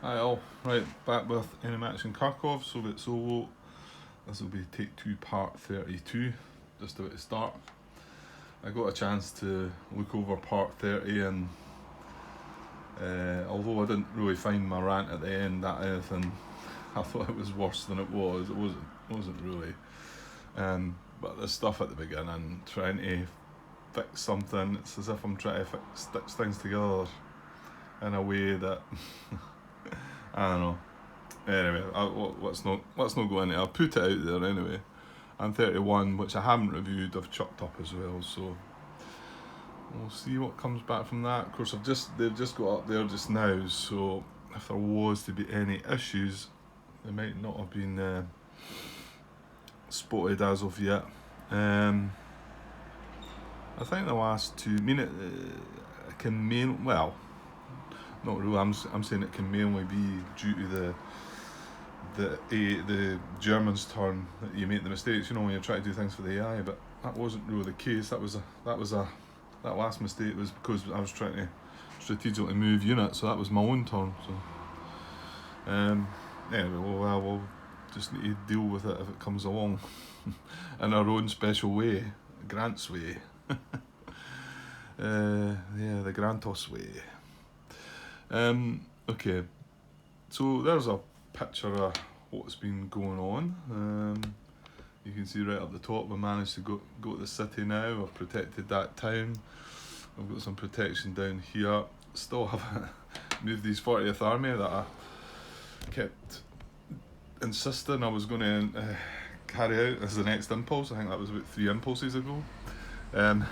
Hi all, right, back with any match in Kharkov, Soviet Solo. This will be take 2 part 32, just about to start. I got a chance to look over part 30 and although I didn't really find my rant at the end that anything, I thought it was worse than it was. It wasn't really. But the stuff at the beginning, trying to fix something, it's as if I'm trying to stitch things together in a way that I don't know. Anyway, let's not go into it. I'll put it out there anyway. I'm 31, which I haven't reviewed. I've chucked up as well, so we'll see what comes back from that. Of course, they've just got up there just now, so if there was to be any issues, they might not have been spotted as of yet. I think the last two. I mean, it can well, not really. I'm saying it can mainly be due to the Germans' turn that you make the mistakes. You know, when you're trying to do things for the AI, but that wasn't really the case. That last mistake was because I was trying to strategically move units, so that was my own turn. So, anyway, we'll just need to deal with it if it comes along in our own special way, Grant's way. The Grantos way. Okay, so there's a picture of what's been going on. You can see right up the top we managed to go to the city now. I've protected that town. I've got some protection down here. Still haven't moved these 40th Army that I kept insisting I was going to carry out as the next impulse. I think that was about 3 impulses ago. There's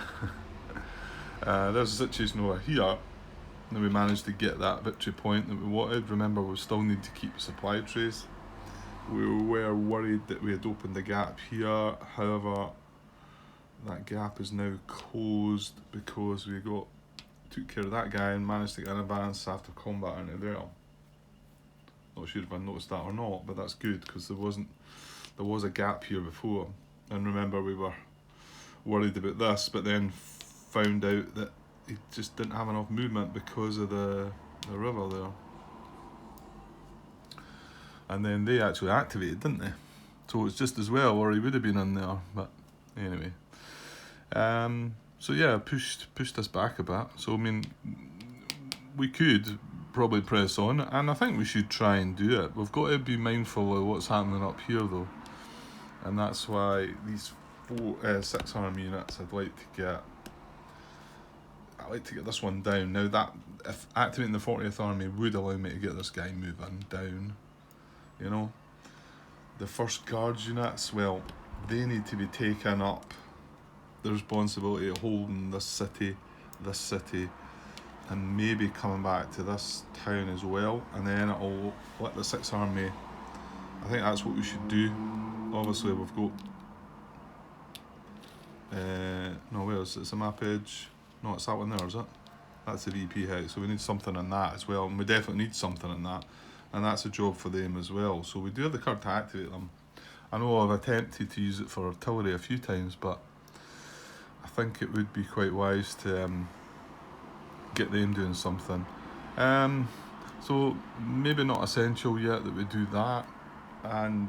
a situation over here. And we managed to get that victory point that we wanted. Remember, we still need to keep supply trace. We were worried that we had opened the gap here. However, that gap is now closed because we took care of that guy and managed to get an advance after combat into there. Not sure if I noticed that or not, but that's good because there was a gap here before. And remember, we were worried about this, but then found out that he just didn't have enough movement because of the river there. And then they actually activated, didn't they? So it's just as well, or he would have been in there. But anyway. So yeah, pushed us back a bit. So I mean, we could probably press on, and I think we should try and do it. We've got to be mindful of what's happening up here though. And that's why these 6 army units I'd like to get this one down. Now that, if activating the 40th Army would allow me to get this guy moving down, you know. The 1st Guards units, well, they need to be taken up the responsibility of holding this city, and maybe coming back to this town as well, and then it'll let the 6th Army, I think that's what we should do. Obviously we've got, where is it? It's a map edge. No, it's that one there, is it? That's the VP house, so we need something in that as well, and we definitely need something in that, and that's a job for them as well. So we do have the card to activate them. I know I've attempted to use it for artillery a few times, but I think it would be quite wise to get them doing something. So maybe not essential yet that we do that, and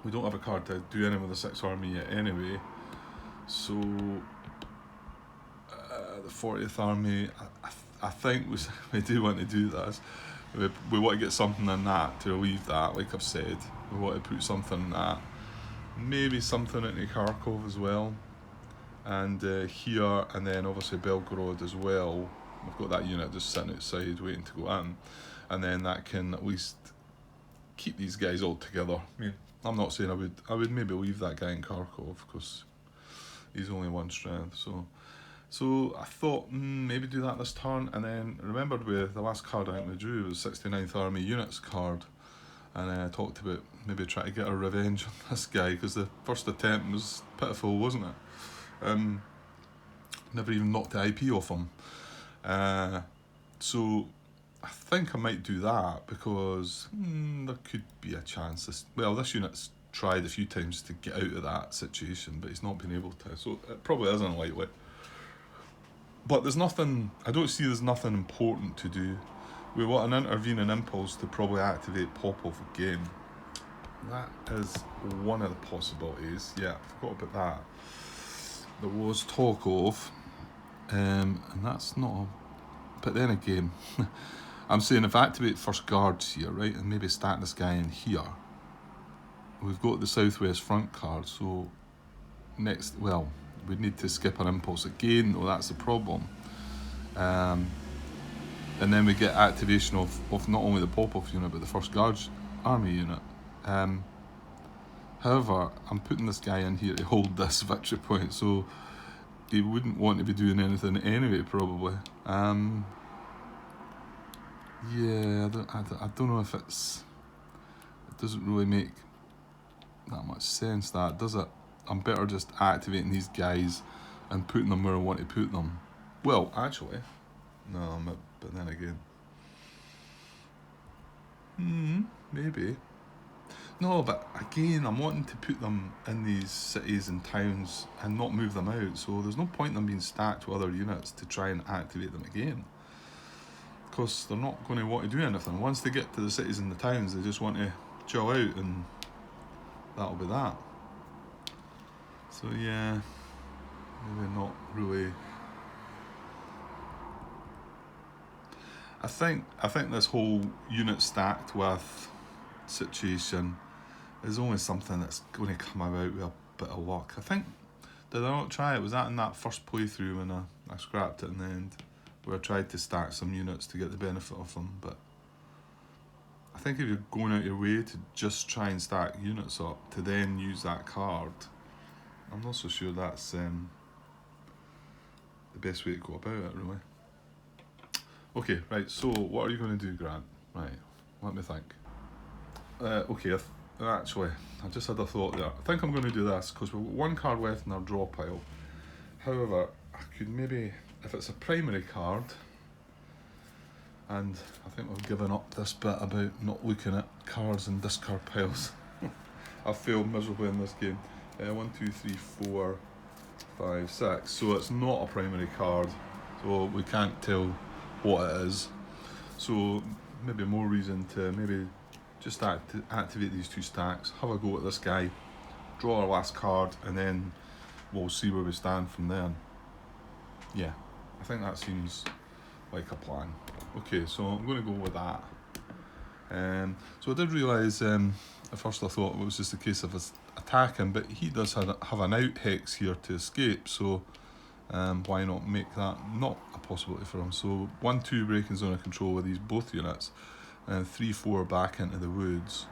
we don't have a card to do anything with the 6th Army yet anyway. So the 40th Army, I think we do want to do this. We want to get something in that to relieve that, like I've said. We want to put something in that. Maybe something into Kharkov as well. And here, and then obviously Belgorod as well. We've got that unit just sitting outside waiting to go in. And then that can at least keep these guys all together. I mean, I'm not saying I would maybe leave that guy in Kharkov because he's only 1 strength. So I thought maybe do that this turn, and then remembered with the last card I think we drew was 69th Army Units card, and I talked about maybe try to get a revenge on this guy because the first attempt was pitiful, wasn't it? Never even knocked the IP off him. So I think I might do that because there could be a chance. This unit's tried a few times to get out of that situation, but he's not been able to, so it probably isn't likely. But I don't see there's nothing important to do. We want an intervening impulse to probably activate Popov again. That is one of the possibilities. Yeah, I forgot about that. There was talk of, and that's not a, but then again, I'm saying if I activate first guards here, right, and maybe stack this guy in here, we've got the Southwest Front card, so next, well, we'd need to skip an impulse again, though that's the problem. And then we get activation of not only the Popov unit, but the First Guards Army unit. However, I'm putting this guy in here to hold this victory point, so he wouldn't want to be doing anything anyway, probably. Yeah, I don't know if it doesn't really make that much sense, that, does it? I'm better just activating these guys and putting them where I want to put them. Well, actually, no, but then again, maybe. No, but again, I'm wanting to put them in these cities and towns and not move them out, so there's no point in them being stacked with other units to try and activate them again, because they're not going to want to do anything. Once they get to the cities and the towns, they just want to chill out, and that'll be that. So yeah, maybe not really. I think this whole unit stacked with situation is only something that's going to come about with a bit of luck. I think, did I not try it? Was that in that first playthrough when I scrapped it in the end, where I tried to stack some units to get the benefit of them? But I think if you're going out your way to just try and stack units up to then use that card, I'm not so sure that's the best way to go about it, really. Okay, right, so what are you going to do, Grant? Right, let me think. Okay, actually, I just had a thought there. I think I'm going to do this, because we've got one card left in our draw pile. However, I could maybe, if it's a primary card, and I think we've given up this bit about not looking at cards and discard piles. I've failed miserably in this game. 1, 2, 3, 4, 5, 6. So it's not a primary card, so we can't tell what it is. So maybe more reason to maybe just activate these two stacks, have a go at this guy, draw our last card, and then we'll see where we stand from there. Yeah, I think that seems like a plan. Okay, so I'm going to go with that. So I did realise, at first I thought it was just a case of us attacking, but he does have an out hex here to escape, so why not make that not a possibility for him? So 1-2 breaking zone of control with these both units, and 3-4 back into the woods,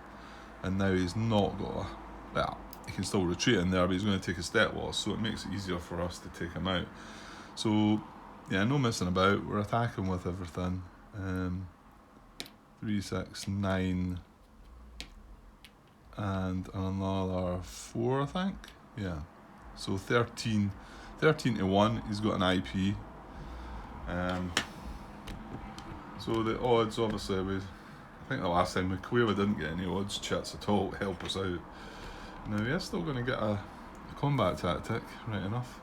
and now he's not got a, well, he can still retreat in there, but he's going to take a step loss, so it makes it easier for us to take him out. So yeah, no messing about, we're attacking with everything. 3, 6, 9, and another 4, I think. Yeah, so 13 to 1, he's got an IP. So the odds, obviously, I think the last time we clearly didn't get any odds chits at all to help us out. Now we are still going to get a combat tactic, right enough.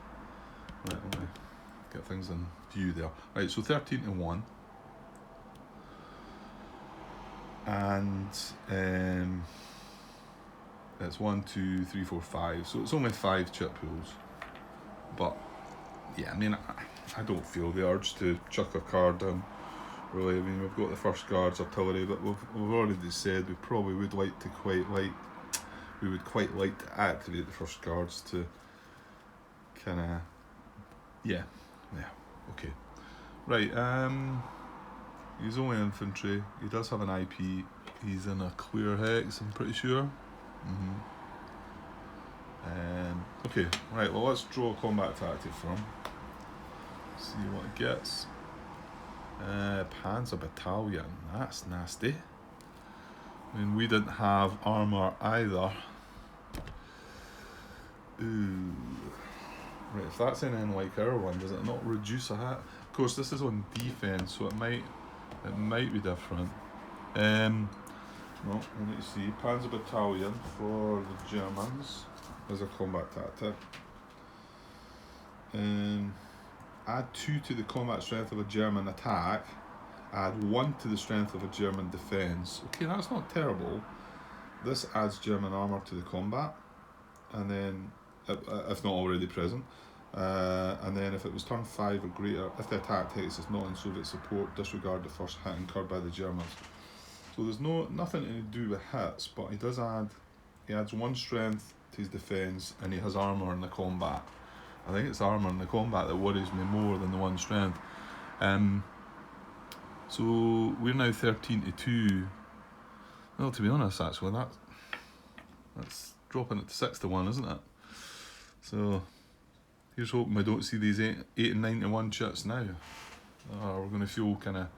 Right, let me get things in view there. Right, so 13 to 1. And it's 1, 2, 3, 4, 5. So it's only 5 chip pools. But yeah, I mean, I don't feel the urge to chuck a card in. Really, I mean, we've got the first guards artillery, but we've already said we probably would like to quite like to activate the first guards to kind of, yeah, okay, right. He's only infantry. He does have an IP. He's in a clear hex, I'm pretty sure. Okay, right. Well, let's draw a combat tactic for him. See what it gets. Panzer Battalion, that's nasty. I mean, we didn't have armour either. Ooh. Right, if that's anything like our one, does it not reduce a hat? Of course, this is on defence, so it might be different. Well, we need to see. Panzer Battalion for the Germans as a combat tactic. Add 2 to the combat strength of a German attack Add 1 to the strength of a German defence. Okay, that's not terrible. This adds German armour to the combat, and then, if not already present, and then if it was turn 5 or greater, if the attack takes is not in Soviet support, disregard the first hit incurred by the Germans. So there's nothing to do with hits, but he adds 1 strength to his defence, and he has armour in the combat. I think it's armour in the combat that worries me more than the 1 strength. So we're now 13-2. Well, to be honest, actually, that's dropping it to 6-1, isn't it? So here's hoping we don't see these 8 and 9-1 chits now. We're going to feel kind of,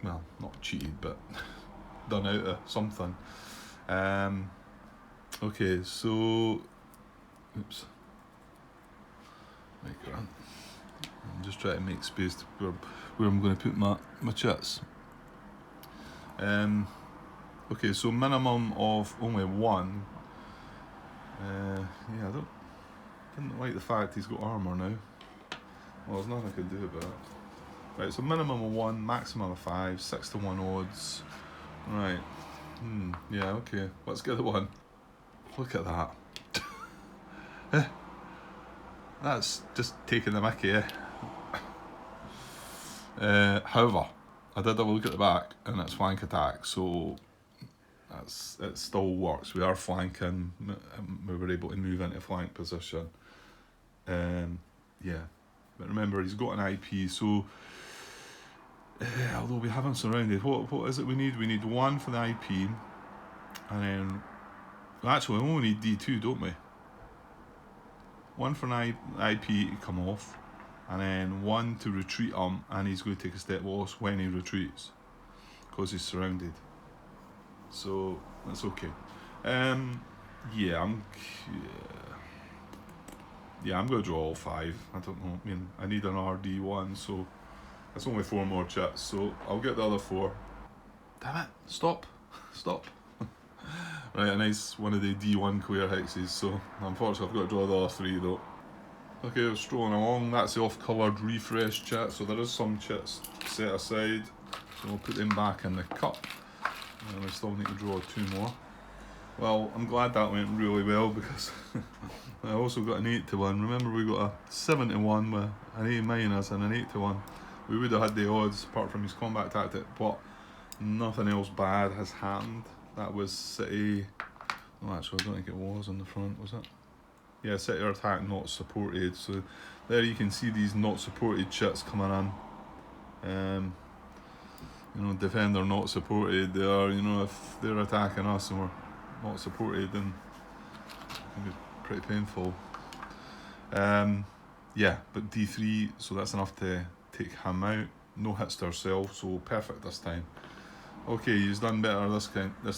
well, not cheated, but done out of something. Okay, so, oops. Right, Grant. I'm just trying to make space to where I'm going to put my chits. Okay, so minimum of only 1. Yeah, I didn't like the fact he's got armour now. Well, there's nothing I could do about it. Right, so minimum of 1, maximum of 5, 6-1 odds. Right. Yeah, okay. Let's get the 1. Look at that. That's just taking the mickey, eh? However, I did have a look at the back, and it's flank attack, so it still works. We are flanking, we were able to move into flank position. Yeah, but remember, he's got an IP, so although we have him surrounded, what is it we need? We need 1 for the IP, and then, actually, we only need D2, don't we? 1 for an IP to come off, and then 1 to retreat him, and he's going to take a step loss when he retreats, because he's surrounded. So that's okay. Yeah, I'm going to draw all 5. I don't know. I mean, I need an RD1, so that's only 4 more chits. So I'll get the other 4. Damn it! Stop! Right, a nice one of the D1 clear hexes. So unfortunately, I've got to draw the other 3 though. Okay, we're strolling along. That's the off-coloured refresh chit. So there is some chits set aside. So we'll put them back in the cup. And we still need to draw 2 more. Well, I'm glad that went really well, because I also got an 8-1. Remember, we got a 7-1 with an A minus and an 8-1. We would have had the odds apart from his combat tactic, but nothing else bad has happened. That was City. No, actually, I don't think it was on the front, was it? Yeah, City attack not supported. So there you can see these not supported chits coming in. You know, defender not supported. They are, you know, if they're attacking us and we're not supported, then it can be pretty painful. Yeah, but D3, so that's enough to take him out. No hits to ourselves, so perfect this time. Okay, he's done better this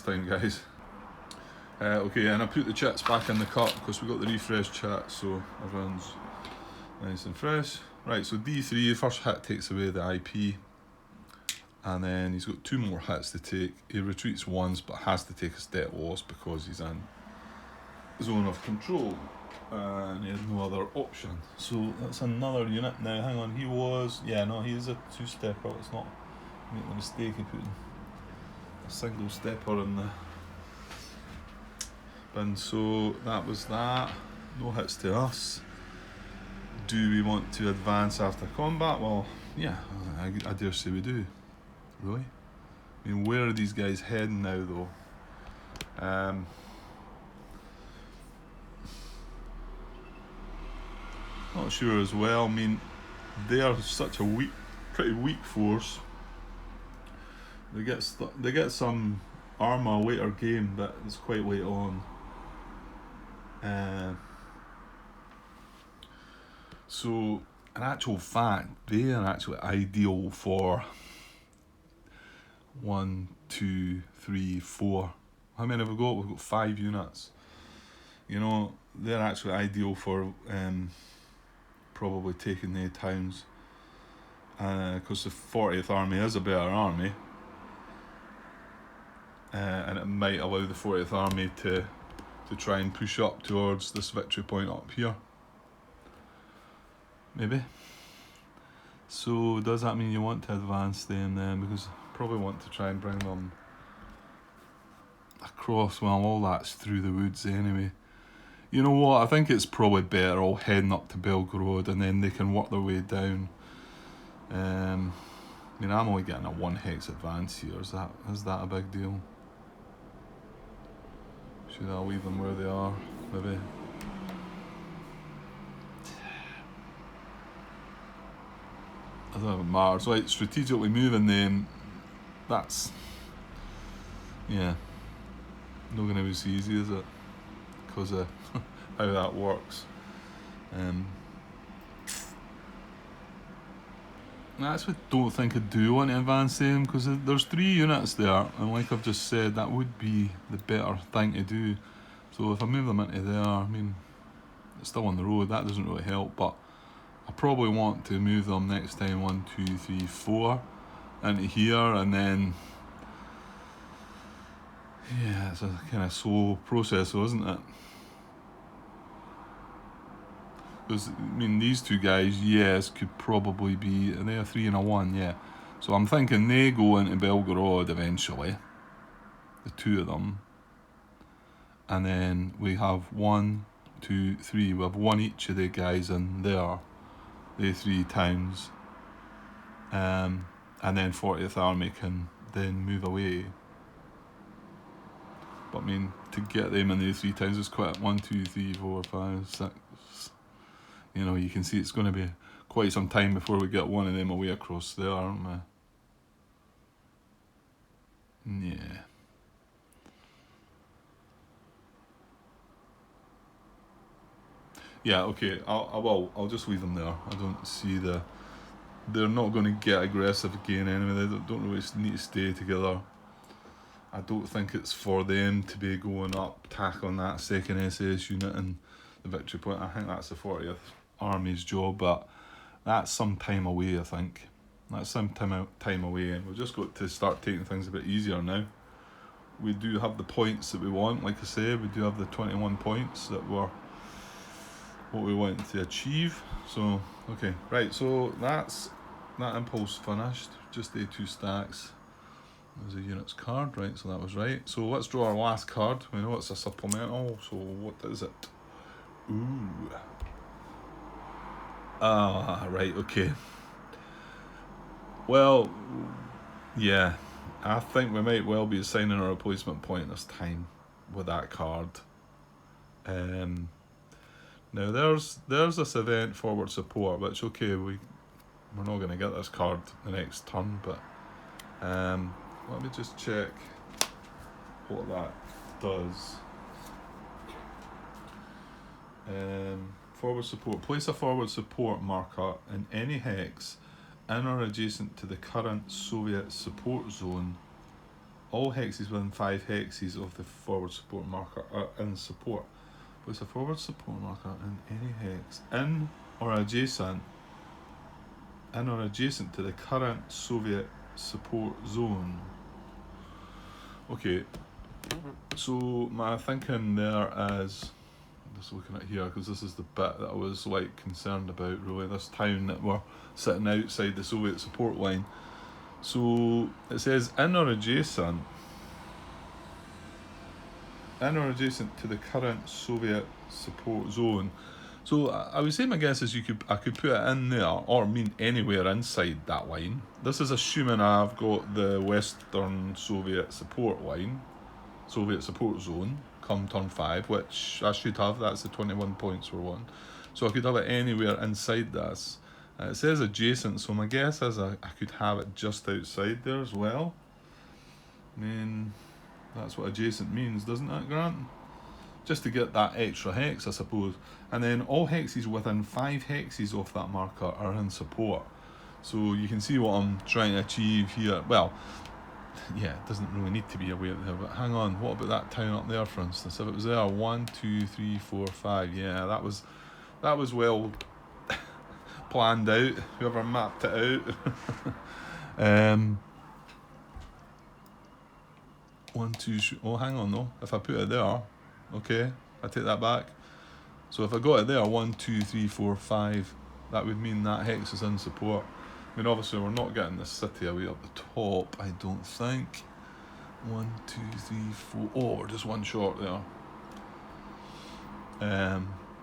time, guys. Okay, and I put the chits back in the cup because we got the refresh chat, so everyone's nice and fresh. Right, so D3, first hit takes away the IP. And then he's got 2 more hits to take. He retreats once, but has to take a step loss because he's in zone of control. And he has no other option. So that's another unit. Now, hang on, he is a 2-stepper. Let's not make the mistake of putting a single stepper in the bin. So that was that. No hits to us. Do we want to advance after combat? Well, yeah, I dare say we do. Really? I mean, where are these guys heading now, though? Not sure as well. I mean, they are such a pretty weak force. They get some armour later game, but it's quite late on. So, in actual fact, they are actually ideal for 1, 2, 3, 4. How many have we got? We've got 5 units. You know, they're actually ideal for probably taking the towns, because the 40th Army is a better army, and it might allow the 40th Army to try and push up towards this victory point up here. Maybe. So does that mean you want to advance them then? Because I probably want to try and bring them across. Well, all that's through the woods anyway. You know what? I think it's probably better all heading up to Belgorod and then they can work their way down. I mean, I'm only getting a 1 hex advance here. Is that a big deal? Should I leave them where they are? Maybe. I don't know if it matters. Like, strategically moving them, that's, yeah, not going to be as easy, is it? Because of how that works. I actually don't think I do want to advance them, because there's 3 units there, and like I've just said, that would be the better thing to do. So if I move them into there, I mean, it's still on the road, that doesn't really help, but I probably want to move them next time 1, 2, 3, 4 into here, and then yeah, it's a kind of slow process, though, isn't it? Because I mean, these 2 guys, yes, could probably be, they are 3 and a 1, yeah. So I'm thinking they go into Belgorod eventually, the 2 of them, and then we have 1, 2, 3. We have 1 each of the guys in there. The 3 towns, and then 40th Army can then move away. But I mean, to get them in the 3 towns is quite 1, 2, 3, 4, 5, 6. You know, you can see it's going to be quite some time before we get 1 of them away across there, aren't we? Yeah. Yeah, okay, I'll just leave them there. I don't see they're not going to get aggressive again anyway. They don't really need to stay together. I don't think it's for them to be going up, tackling that 2nd SS unit in the victory point. I think that's the 40th Army's job, but that's some time away, I think. That's some time away, and we've just got to start taking things a bit easier now. We do have the points that we want, like I say, we do have the 21 points that were what we wanted to achieve. So, okay, right, so that's that impulse finished, just the 2 stacks. There's a units card, right, so that was right. So let's draw our last card. We know it's a supplemental, so what is it? Ooh. Ah, right, okay. Well, yeah, I think we might well be assigning a replacement point this time with that card. Now there's this event forward support, which okay, we're not going to get this card the next turn, but let me just check what that does. Forward support. Place a forward support marker in any hex in or adjacent to the current Soviet support zone. All hexes within 5 hexes of the forward support marker are in support. Place a forward support marker in any hex in or adjacent to the current Soviet support zone. Okay, so my thinking there is, just looking at here, because this is the bit that I was like concerned about really, this town that we're sitting outside the Soviet support line. So it says in or adjacent to the current Soviet support zone. So I would say my guess is I could put it in there, or mean anywhere inside that line. This is assuming I've got the Western Soviet support zone come turn 5, which I should have. That's the 21 points for 1. So I could have it anywhere inside this. It says adjacent, so my guess is I could have it just outside there as well. I mean, that's what adjacent means, doesn't it, Grant? Just to get that extra hex, I suppose. And then all hexes within 5 hexes of that marker are in support. So you can see what I'm trying to achieve here. Well, yeah, it doesn't really need to be away there, but hang on, what about that town up there, for instance? If it was there, 1, 2, 3, 4, 5, yeah, that was well planned out, whoever mapped it out. 1, 2, oh, hang on though, if I put it there, okay, I take that back. So if I got it there, 1, 2, 3, 4, 5, that would mean that hex is in support. I mean, obviously we're not getting the city away up the top, I don't think. 1, 2, 3, 4. Oh, we're just one short there.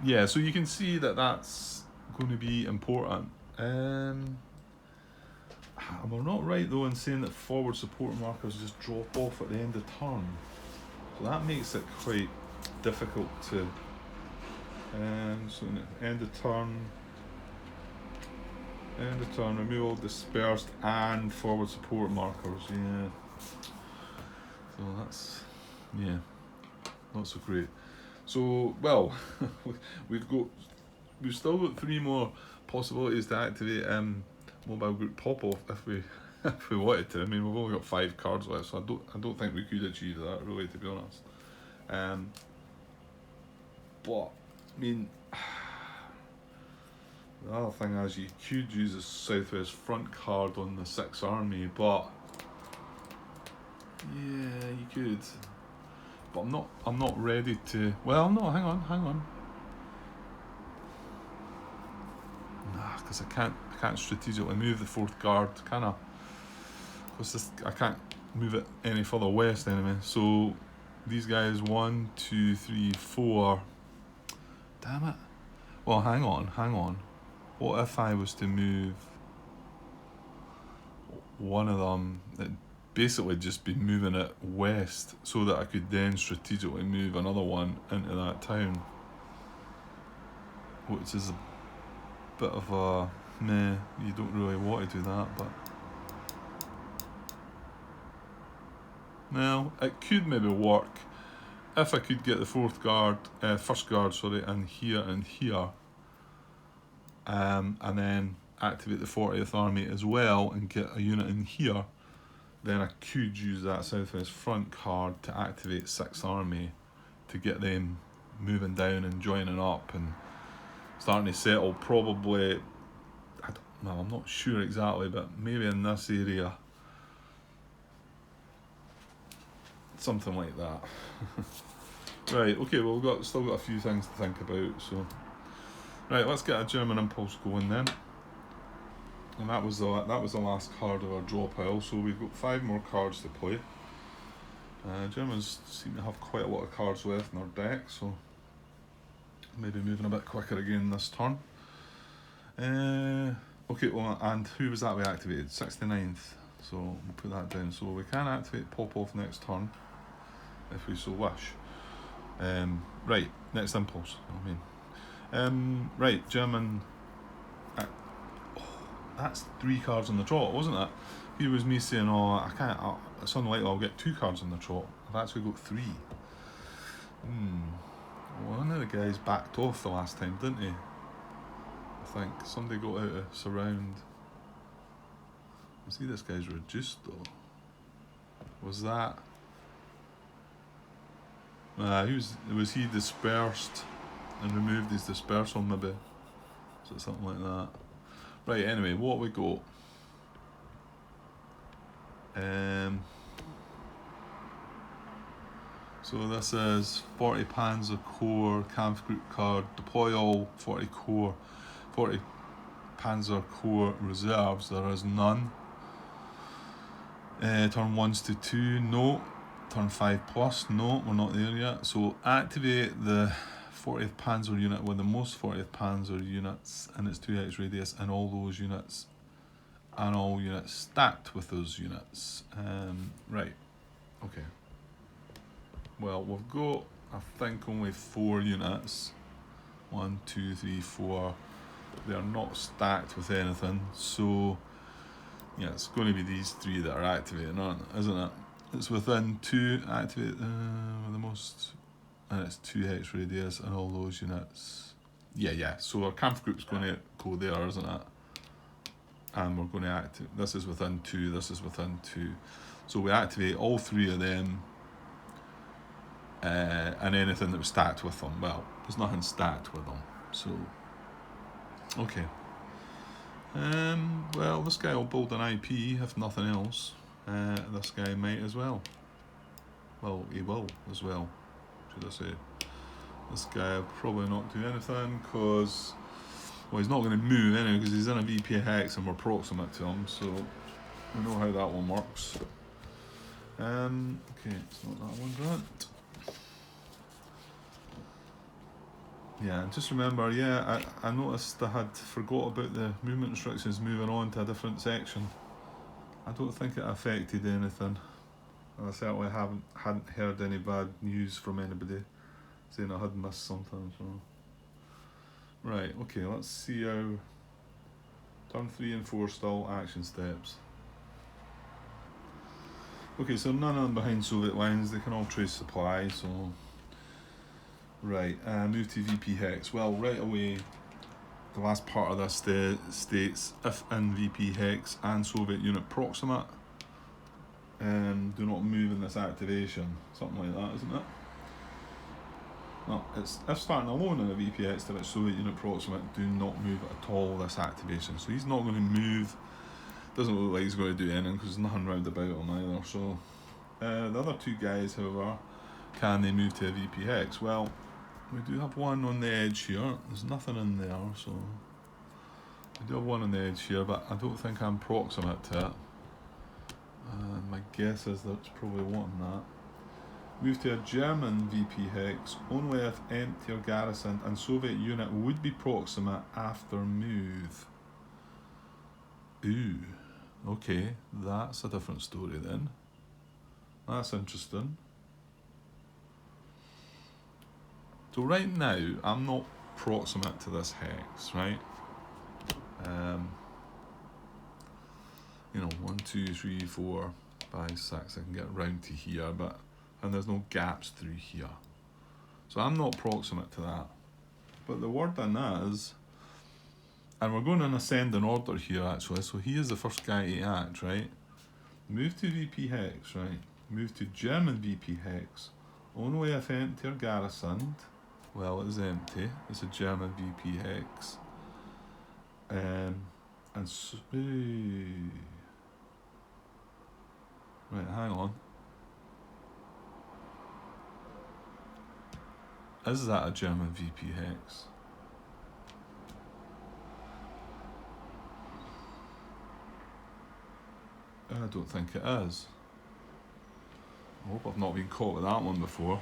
Yeah, so you can see that that's going to be important. Am I not right though in saying that forward support markers just drop off at the end of turn? So that makes it quite difficult to. So end of turn, remove all dispersed and forward support markers. Yeah. So that's, yeah, not so great. So, well, we've still got 3 more possibilities to activate mobile group pop-off if we if we wanted to. I mean, we've only got 5 cards left, so I don't think we could achieve that really, to be honest. But I mean, the other thing is you could use the Southwest Front card on the 6th Army, but yeah, you could. But I'm not ready to. Well, no, hang on. Nah, because I can't strategically move the 4th guard, can I? Because I can't move it any further west anyway. So these guys, 1, 2, 3, 4. Damn it. Well, hang on. What if I was to move one of them? It'd basically just be moving it west so that I could then strategically move another one into that town, which is a bit of a meh. You don't really want to do that, but well, it could maybe work if I could get the 4th guard, 1st guard, sorry, and here, and then activate the 40th Army as well and get a unit in here. Then I could use that Southwest Front card to activate 6th Army to get them moving down and joining up and starting to settle. Probably, I'm not sure exactly, but maybe in this area, something like that. Right, okay, well we've still got a few things to think about, so right, let's get a German impulse going then. And that was the last card of our draw pile, so we've got 5 more cards to play. Germans seem to have quite a lot of cards left in their deck, so maybe moving a bit quicker again this turn. Okay, well, and who was that we activated? 69th, so we'll put that down. So we can activate pop-off next turn, if we so wish. Right, next impulse, right, German. That's 3 cards on the trot, wasn't it? Here was me saying, oh, I can't, it's unlikely I'll get 2 cards on the trot. I've actually got 3. One of the guys backed off the last time, didn't he? I think somebody got out of surround. I see this guy's reduced though. Was that? Was he dispersed and removed his dispersal maybe? So something like that. Right, anyway, what we got? So this is 40 Panzer Corps Kampfgruppe card. Deploy all 40 Panzer Corps reserves. There is none. Turn 1s to 2, no. Turn 5 plus, no, we're not there yet. So activate the 40th Panzer unit with the most 40th Panzer units in its 2x radius, and all those units, and all units stacked with those units. Right, okay. Well, we've got, I think, only 4 units. 1, 2, 3, 4. They're not stacked with anything, so yeah, it's going to be these 3 that are activating, isn't it? It's within 2, activate with the most, and it's 2 hex radius and all those units. Yeah, so our Kampfgruppe's going to go there, isn't it? And we're going to activate, this is within 2, this is within 2. So we activate all 3 of them, and anything that was stacked with them. Well, there's nothing stacked with them, so okay. Well, this guy will build an IP if nothing else. This guy might as well. Well, he will as well, should I say. This guy will probably not do anything because Well, he's not going to move anyway because he's in a VP hex and we're proximate to him, so we know how that one works. Okay, it's not that one, Grant. Yeah, just remember, yeah, I noticed I had forgot about the movement restrictions moving on to a different section. I don't think it affected anything. And I certainly hadn't heard any bad news from anybody saying I had missed something. So. Right, okay, let's see how turn 3 and 4 still action steps. Okay, so none of them behind Soviet lines, they can all trace supply, so right, move to VP hex. Well, right away, the last part of this states if in VP hex and Soviet unit proximate, do not move in this activation. Something like that, isn't it? No, it's if starting alone in a VP hex to which Soviet unit proximate, do not move at all this activation. So he's not going to move. Doesn't look like he's going to do anything because there's nothing round about him either. So the other two guys, however, can they move to a VP hex? Well, we do have one on the edge here. There's nothing in there, so we do have one on the edge here, but I don't think I'm proximate to it. And my guess is that it's probably wanting that. Move to a German VP hex only if empty or garrisoned and Soviet unit would be proximate after move. Ooh, okay, that's a different story then. That's interesting. So right now, I'm not proximate to this hex, right? 1, 2, 3, 4, 5, 6, I can get round to here, and there's no gaps through here. So I'm not proximate to that. But the word on that is, and we're going in ascending order here actually, so he is the first guy to act, right? Move to VP hex, right? Move to German VP hex, only if empty or garrisoned. Well, it is empty, it's a German VP hex. And so, right, hang on. Is that a German VP hex? I don't think it is. I hope I've not been caught with that one before.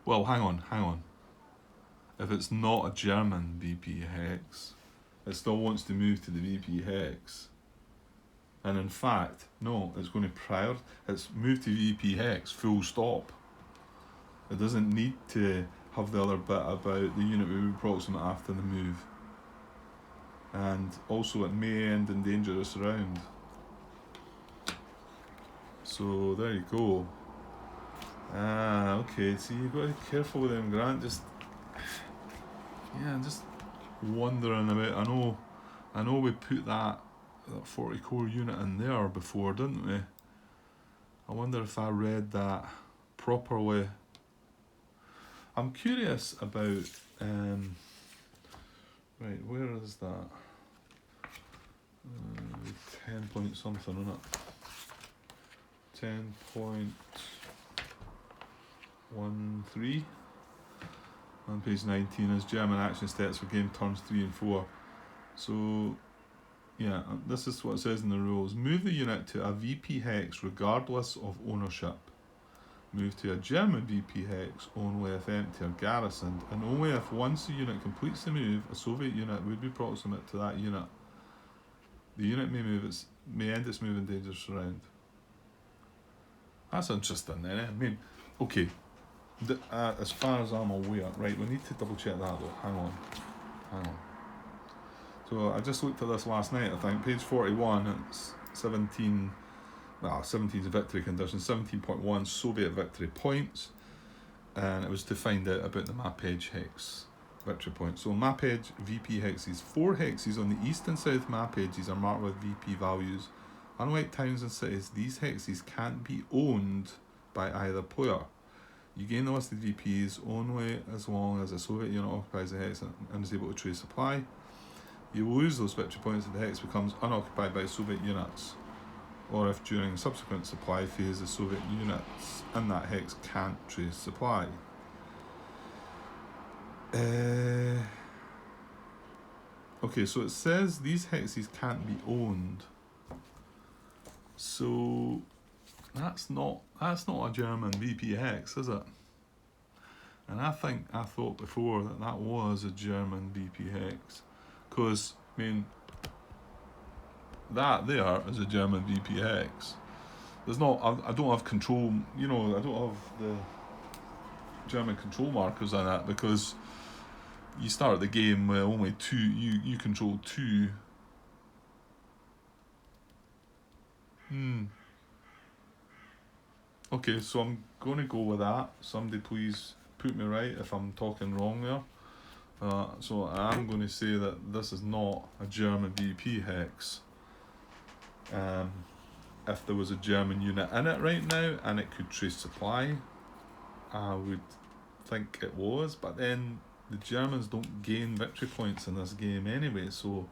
Well, hang on. If it's not a German VP hex, it still wants to move to the VP hex. And in fact, no, it's going to it's move to VP hex, full stop. It doesn't need to have the other bit about the unit will be proximate after the move. And also it may end in dangerous round. So there you go. Okay, so you've got to be careful with them, Grant. I'm just wondering about, I know we put that 40 core unit in there before, didn't we? I wonder if I read that properly. I'm curious about, right, where is that? 10 point something, isn't it? 10.13 on page 19 is German action steps for game turns 3 and 4. So yeah, this is what it says in the rules. Move the unit to a VP hex regardless of ownership. Move to a German VP hex only if empty or garrisoned, and only if once the unit completes the move, a Soviet unit would be proximate to that unit. The unit may end its move in dangerous round. That's interesting then, eh? I mean, okay, as far as I'm aware, right, we need to double check that though, hang on. So I just looked at this last night, I think, page 41, it's 17 is victory condition, 17.1 Soviet victory points, and it was to find out about the map edge hex victory points. So map edge VP hexes, 4 hexes on the east and south map edges are marked with VP values. Unlike towns and cities, these hexes can't be owned by either player. You gain the listed VPs only as long as a Soviet unit occupies the hex and is able to trace supply. You lose those victory points if the hex becomes unoccupied by Soviet units, or if during subsequent supply phase the Soviet units in that hex can't trace supply. Okay, so it says these hexes can't be owned. So that's not a German VP hex, is it? And I thought before that was a German VP hex, because I mean that there is a German VP hex. There's not. I don't have control. I don't have the German control markers on that, because you start the game with only two. You control two. Okay, so I'm going to go with that. Somebody please put me right if I'm talking wrong there. So I'm going to say that this is not a German VP hex. If there was a German unit in it right now and it could trace supply, I would think it was. But then the Germans don't gain victory points in this game anyway, so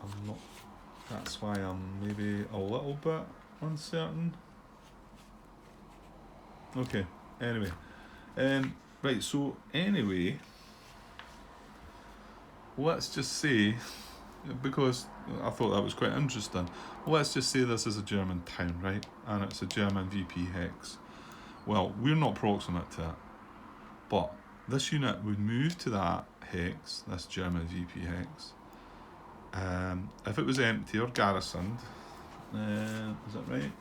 I'm not. That's why I'm maybe a little bit uncertain. Okay, anyway. Right, so anyway, let's just say, because I thought that was quite interesting, let's just say this is a German town, right? And it's a German VP hex. Well, we're not proximate to it, but this unit would move to that hex, this German VP hex. If it was empty or garrisoned, is that right?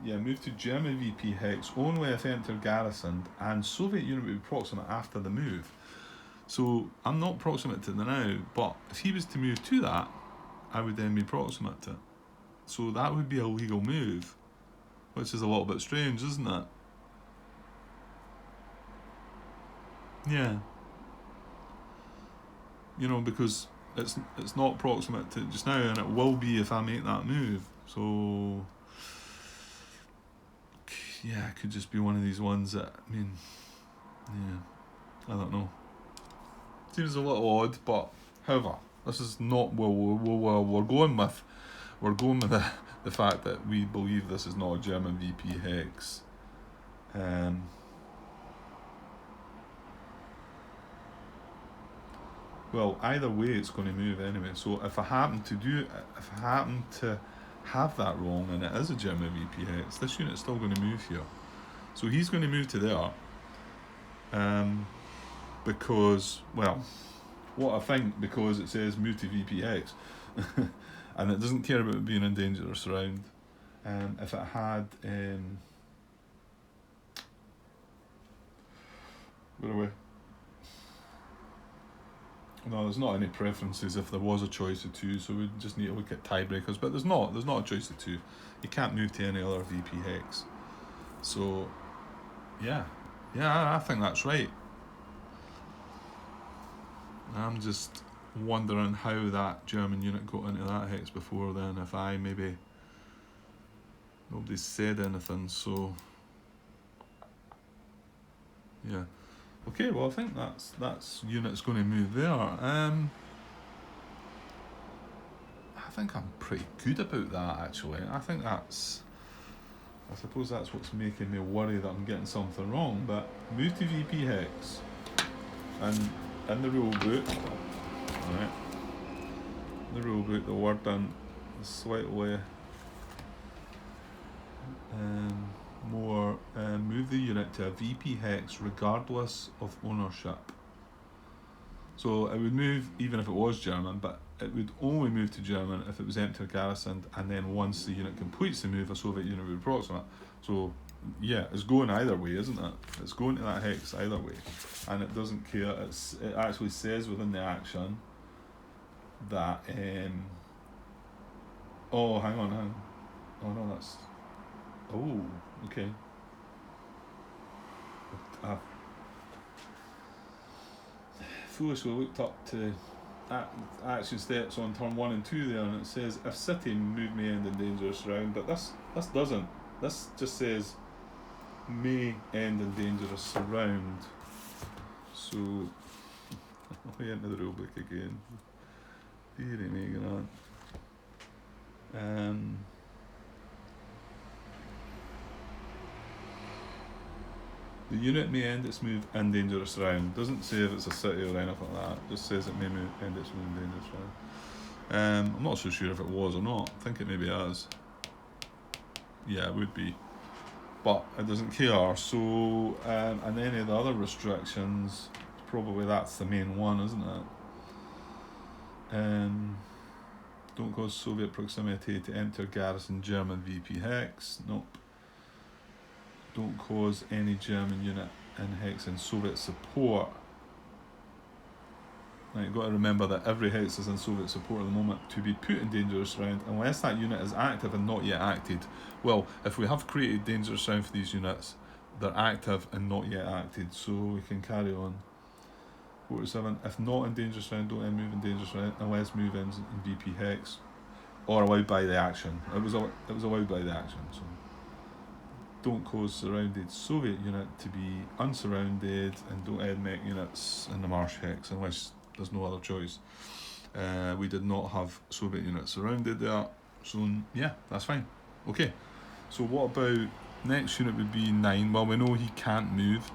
Yeah, move to German VP hex only if empty or garrisoned, and Soviet unit would be proximate after the move. So I'm not proximate to the now, but if he was to move to that, I would then be proximate to it. So that would be a legal move, which is a little bit strange, isn't it? Yeah. Because it's not proximate to just now, and it will be if I make that move. So yeah, it could just be one of these ones that, I don't know. Seems a little odd, but however, this is not we're going with the fact that we believe this is not a German VP hex. Well, either way, it's going to move anyway. So if I happen to have that wrong and it is a German VP hex, this unit's still going to move here. So he's going to move to there. Because, well, what I think, because it says move to VP hex, and it doesn't care about it being in dangerous surround. If it had, where are we? No, there's not any preferences if there was a choice of two, so we just need to look at tiebreakers. But there's not a choice of two. You can't move to any other VP hex. So, yeah, I think that's right. I'm just wondering how that German unit got into that hex before then. If nobody said anything, so yeah. Okay, well I think that's unit's going to move there. I think I'm pretty good about that actually. I suppose that's what's making me worry that I'm getting something wrong. But move to VP hex, and in the rule book, right? The rule book, the wording is slightly more. Move the unit to a VP hex regardless of ownership. So it would move even if it was German, but it would only move to German if it was empty or garrisoned, and then once the unit completes the move, a Soviet unit would be proximate. So yeah, it's going either way, isn't it? It's going to that hex either way, and it doesn't care. It actually says within the action that oh, hang on. Oh no, that's. Oh, okay. Foolishly looked up to action steps on turn 1 and 2 there, and it says if city move may end in dangerous round, but this doesn't. This just says may end in dangerous surround. So I'll get into the rulebook again. Deary me, Grant. The unit may end its move in dangerous round. Doesn't say if it's a city or anything like that. Just says it may end its move in dangerous round. I'm not so sure if it was or not. I think it maybe is. Yeah, it would be. But it doesn't care. So, and any of the other restrictions, probably that's the main one, isn't it? Don't cause Soviet proximity to enter garrison German VP hex. Nope. Don't cause any German unit in hex in Soviet support. Now you've got to remember that every hex is in Soviet support at the moment to be put in dangerous round unless that unit is active and not yet acted. Well, if we have created dangerous round for these units, they're active and not yet acted, so we can carry on. 47. If not in dangerous round, don't move in dangerous round unless move-ins in VP hex or allowed by the action. It was allowed by the action. So don't cause surrounded Soviet unit to be unsurrounded, and don't add mech units in the marsh hex unless there's no other choice. We did not have Soviet units surrounded there, so yeah, that's fine. Okay, so what about next unit would be 9. Well, we know he can't move.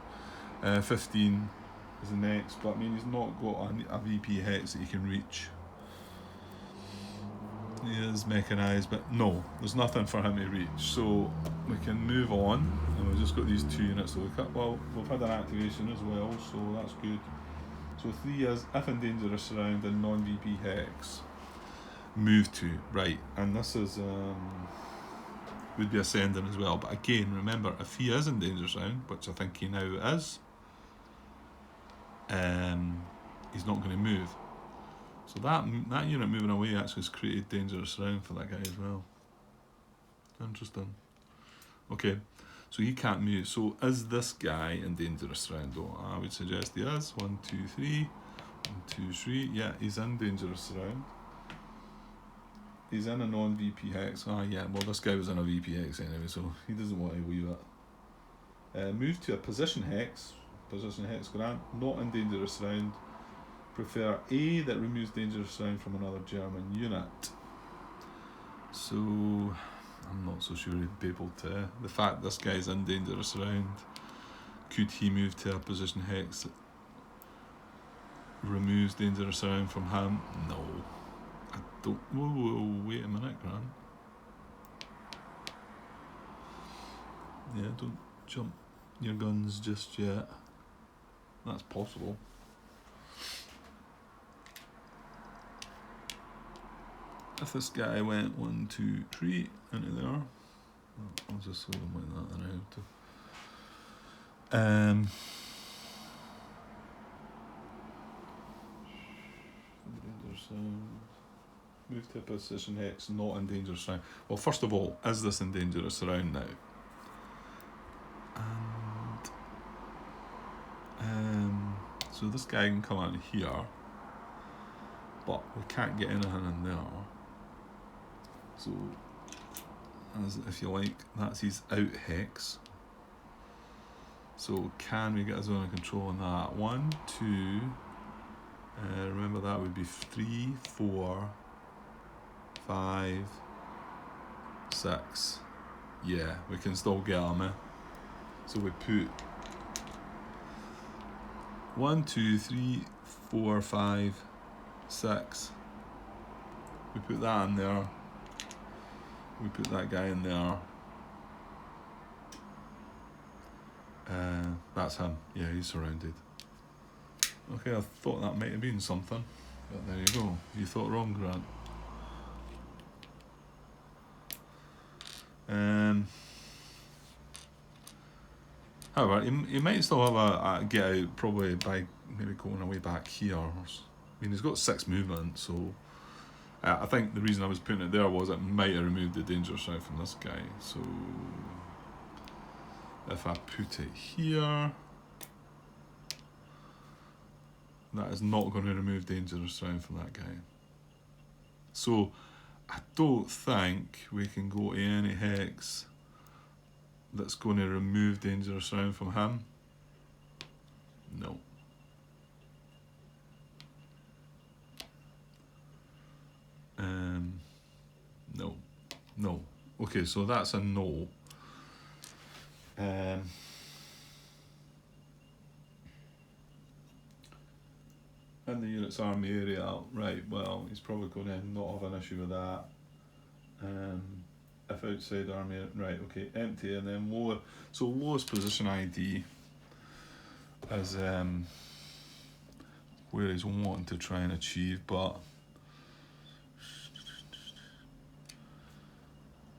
15 is the next, but I mean he's not got a VP hex that he can reach. He is mechanised, but no, there's nothing for him to reach, so we can move on, and we've just got these 2 units to look at. Well, we've had an activation as well, so that's good. So 3 is if in dangerous round and non-VP hex, move to, right, and this is would be ascending as well, but again, remember, if he is in dangerous round, which I think he now is, he's not going to move. So that unit moving away actually has created dangerous round for that guy as well. Interesting. Okay, so he can't move. So is this guy in dangerous round though? I would suggest he is. 1, 2, 3. 1, 2, 3. Yeah, he's in dangerous round. He's in a non-VP hex. Yeah, well this guy was in a VP hex anyway, so he doesn't want to leave it. Move to a position hex. Position hex grant. Not in dangerous round. Prefer A that removes dangerous round from another German unit. So I'm not so sure he'd be able to. The fact this guy's in dangerous round, could he move to a position hex that removes dangerous round from him? No. I don't. Whoa, wait a minute, Grant. Yeah, don't jump your guns just yet. That's possible. If this guy went 1, 2, 3 into there, I'll just leave him like that now. Move to a position hex, not in dangerous round. Well, first of all, is this in dangerous round now? And so this guy can come out here, but we can't get anything in there. So, as if you like, that's his out hex. So can we get a zone of control on that? 1, 2. Remember that would be 3, 4, 5, 6. Yeah, we can still get him. So we put 1, 2, 3, 4, 5, 6. We put that in there. We put that guy in there. That's him. Yeah, he's surrounded. Okay, I thought that might have been something, but there you go. You thought wrong, Grant. However, he might still have a get out, probably by maybe going away back here. I mean, he's got 6 movement, so I think the reason I was putting it there was it might have removed the dangerous round from this guy. So if I put it here, that is not going to remove dangerous round from that guy. So I don't think we can go to any hex that's going to remove dangerous round from him. No. No. No. Okay, so that's a no. In the unit's army area, right, well, he's probably going to not have an issue with that. If outside army, right, okay, empty, and then lower. So lowest position ID is where he's wanting to try and achieve, but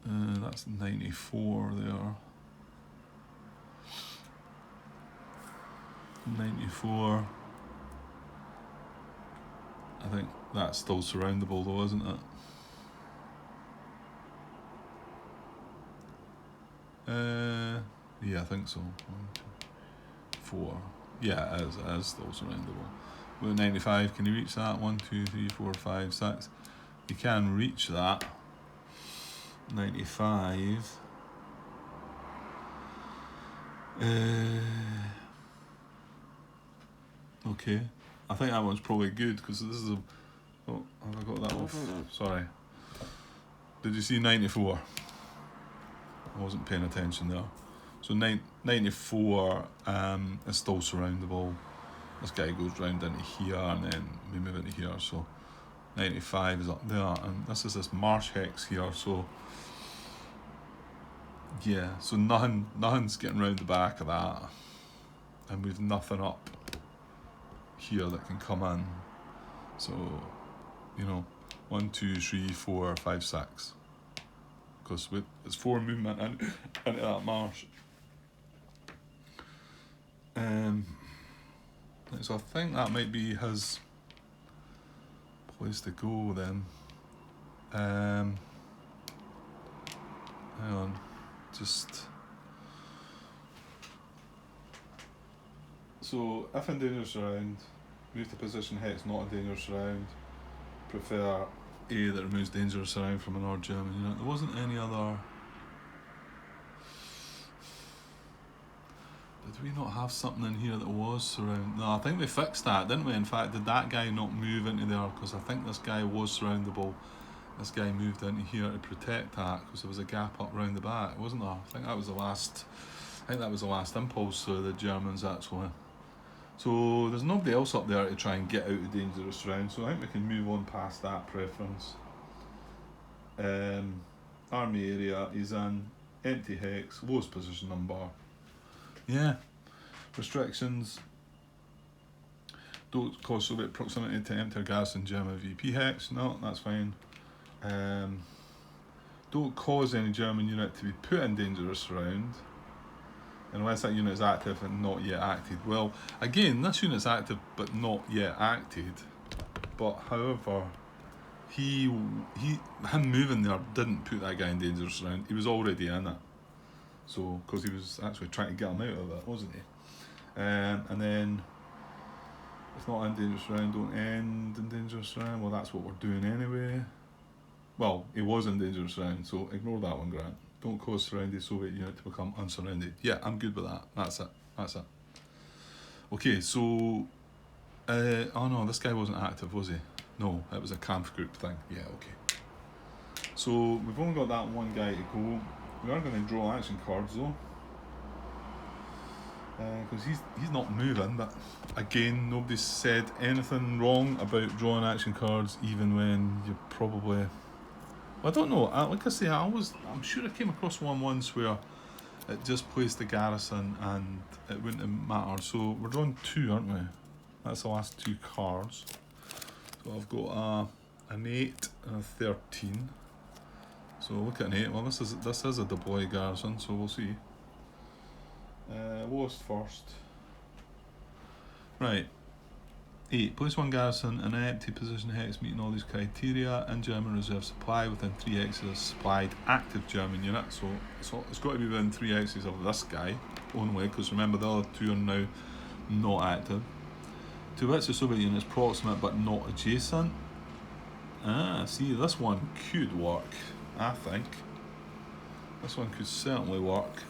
that's 94 there. 94. I think that's still surroundable though, isn't it? Yeah, I think so. 1, 2, 4. Yeah, it is still surroundable. With 95, can you reach that? 1, 2, 3, 4, 5, 6. You can reach that. 95. Okay. I think that one's probably good because this is a. Oh, have I got that off? Sorry. Did you see 94? I wasn't paying attention there. So 94 is still surroundable. This guy goes round into here and then we move into here. So 95 is up there, and this marsh hex here. So yeah, so nothing's getting round the back of that, and we've nothing up here that can come in. So 1, 2, 3, 4, 5, 6. Because it's 4 movement into that marsh. So I think that might be his place to go then. Hang on, just. So if in dangerous round, move to position hex not in dangerous round. Prefer A that removes dangerous round from an odd German unit. There wasn't any other. Did we not have something in here that was surround? No, I think we fixed that, didn't we? In fact, did that guy not move into there? Because I think this guy was surroundable. This guy moved into here to protect that because there was a gap up round the back, wasn't there? I think that was the last. I think that was the last impulse to the Germans actually. So there's nobody else up there to try and get out of dangerous round. So I think we can move on past that preference. Army area is in empty hex, lowest position number. Yeah, restrictions. Don't cause Soviet proximity to empty or garrison German VP hex. No, that's fine. Don't cause any German unit to be put in dangerous round unless that unit is active and not yet acted. Well, again, this unit's active but not yet acted. But however, him moving there didn't put that guy in dangerous round. He was already in it. So, because he was actually trying to get him out of it, wasn't he? And then, if not in dangerous round, don't end in dangerous round. Well, that's what we're doing anyway. Well, he was in dangerous round, so ignore that one, Grant. Don't cause surrounded Soviet unit to become unsurrounded. Yeah, I'm good with that. That's it. Okay, so... oh no, this guy wasn't active, was he? No, it was a camp group thing. Yeah, okay. So, we've only got that one guy to go. We are going to draw action cards though, because he's not moving. But again, nobody's said anything wrong about drawing action cards, even when you're probably. Well, I don't know. Like I say, I'm sure I came across one once where it just placed the garrison and it wouldn't have mattered. So we're drawing 2, aren't we? That's the last 2 cards. So I've got an 8 and a 13. So look at an 8. Well, this is a deploy garrison, so we'll see. Lowest first. Right. 8. Place 1 garrison in an empty position hex meeting all these criteria in German reserve supply within 3 hexes supplied active German unit. So it's got to be within 3 hexes of this guy only, because remember the other 2 are now not active. To which the Soviet unit is proximate but not adjacent. See, this one could work. I think this one could certainly work.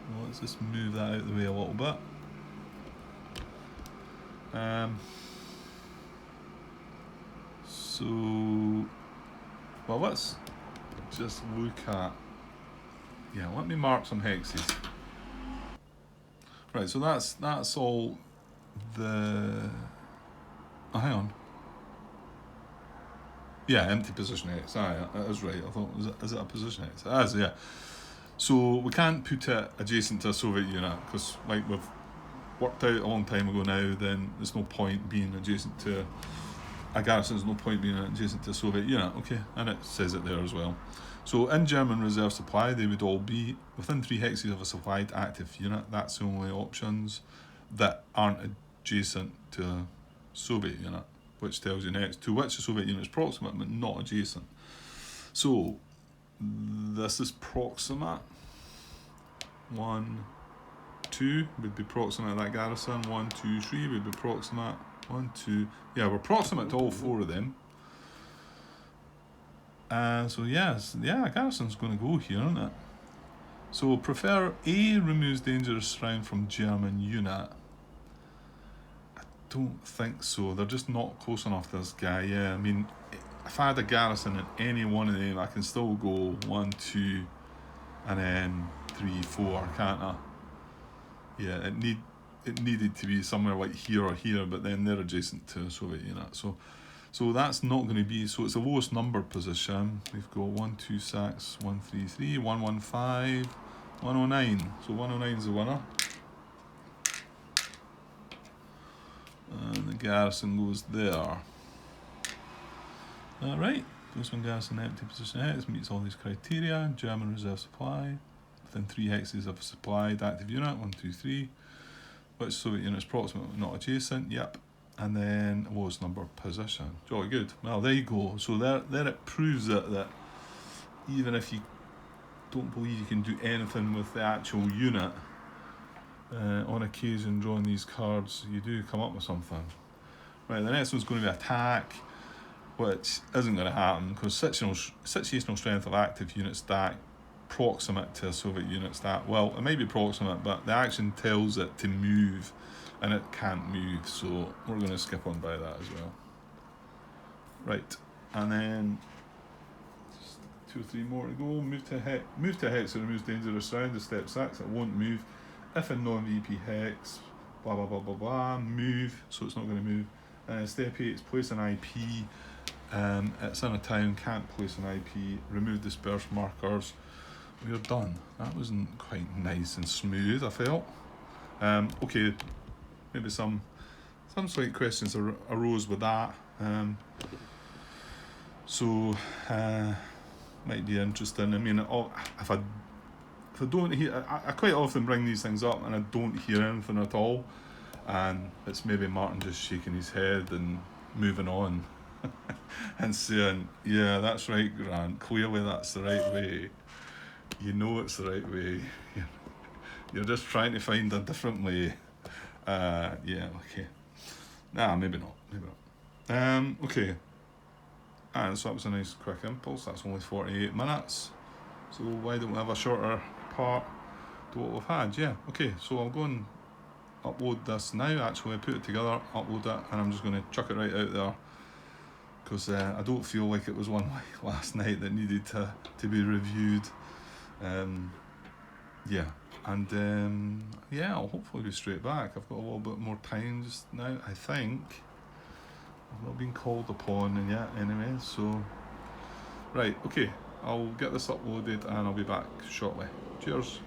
Well, let's just move that out of the way a little bit. So Well, let's just look at, let me mark some hexes. Right, so that's all the, hang on. Yeah, empty position X. That is right. I thought, is it a position X? It is, yeah. So we can't put it adjacent to a Soviet unit because, like we've worked out a long time ago now, then there's no point being adjacent to a garrison, there's no point being adjacent to a Soviet unit, okay? And it says it there as well. So in German reserve supply, they would all be within 3 hexes of a supplied active unit. That's the only options that aren't adjacent to a Soviet unit, which tells you next to which the Soviet unit is proximate but not adjacent. So this is proximate. 1, 2 would be proximate to that garrison. 1, 2, 3 would be proximate. 1, 2. Yeah, we're proximate to all 4 of them. So yes, garrison's going to go here, isn't it? So prefer A removes dangerous round from German unit. I don't think so. They're just not close enough to this guy. Yeah, I mean, if I had a garrison in any one of them, I can still go 1, 2, and then 3, 4, can't I? Yeah, it needed to be somewhere like here or here, but then they're adjacent to a Soviet unit. So that's not going to be, so it's the lowest number position. We've got 1, 2, 6, 1, 3, 3, 1, 1, 5, 109. So 109 is the winner. And the garrison goes there. Alright, this one garrison empty position X meets all these criteria. German reserve supply. Within 3 hexes of a supplied active unit. 1, 2, 3. Which Soviet unit is proximate but not adjacent? Yep. And then lowest number position. Jolly good. Well, there you go. So there it proves that even if you don't believe you can do anything with the actual unit, on occasion drawing these cards, you do come up with something. Right, the next one's going to be attack, which isn't going to happen because situational strength of active unit stack proximate to a Soviet unit stack. Well, it might be proximate, but the action tells it to move, and it can't move, so we're going to skip on by that as well. Right, and then just 2 or 3 more to go. Move to hex, it removes dangerous round. Is step 6. It won't move. If in non-VP hex, blah blah blah blah blah. Move, so it's not going to move. Step 8 is place an IP. It's in a town, can't place an IP. Remove disperse markers. We're done. That wasn't quite nice and smooth, I felt. Okay, maybe some slight questions arose with that. So might be interesting. I mean, if I don't hear, I quite often bring these things up and I don't hear anything at all, and it's maybe Martin just shaking his head and moving on and saying, yeah, that's right, Grant, clearly that's the right way. You know it's the right way. You're just trying to find a different way. Yeah, okay. Nah, maybe not. Okay. And so that was a nice quick impulse. That's only 48 minutes. So why don't we have a shorter part to what we've had? Yeah, okay. So I'll go and upload this now. Actually, I put it together, upload it, and I'm just going to chuck it right out there because I don't feel like it was one like last night that needed to be reviewed. Yeah, and I'll hopefully be straight back. I've got a little bit more time just now, I think. I've not been called upon yet anyway, so right, okay, I'll get this uploaded and I'll be back shortly. Cheers.